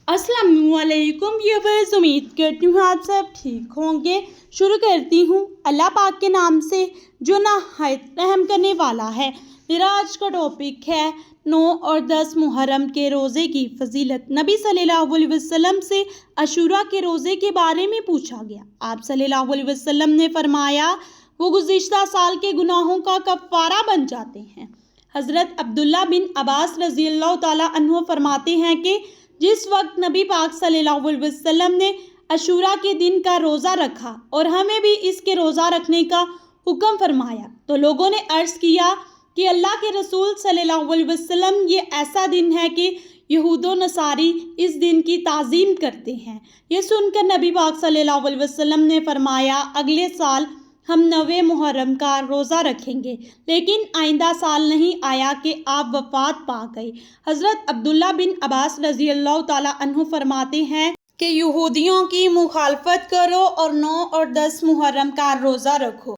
अस्सलाम वालेकुम व्यूअर्स, उम्मीद करती हूँ आप सब ठीक होंगे। शुरू करती हूँ अल्लाह पाक के नाम से जो नहायत रहम करने वाला है। मेरा आज का टॉपिक है 9 और 10 मुहर्रम के रोज़े की फजीलत। नबी सल्लल्लाहु अलैहि वसल्लम से अशूरा के रोज़े के बारे में पूछा गया। आप सल्लल्लाहु अलैहि वसल्लम ने फरमाया, वो गुज़िश्ता साल के गुनाहों का कफ़ारा बन जाते हैं। हज़रत अब्दुल्ला बिन अब्बास रज़ियल्लाहु ताला अन्हु फरमाते हैं कि जिस वक्त नबी पाक सल्लल्लाहु अलैहि वसल्लम ने अशूरा के दिन का रोज़ा रखा और हमें भी इसके रोज़ा रखने का हुक्म फरमाया, तो लोगों ने अर्ज़ किया कि अल्लाह के रसूल सल्लल्लाहु अलैहि वसल्लम, ये ऐसा दिन है कि यहूद व नसारी इस दिन की ताज़ीम करते हैं। ये सुनकर नबी पाक सल्लल्लाहु अलैहि वसल्लम ने फरमाया, अगले साल हम 9वें मुहर्रम का रोज़ा रखेंगे। लेकिन आइंदा साल नहीं आया कि आप वफ़ात पा गए। हज़रत अब्दुल्ला बिन अब्बास रज़ियल्लाहु ताला अन्हु फरमाते हैं कि यहूदियों की मुखालफत करो और 9 और 10 मुहर्रम का रोज़ा रखो।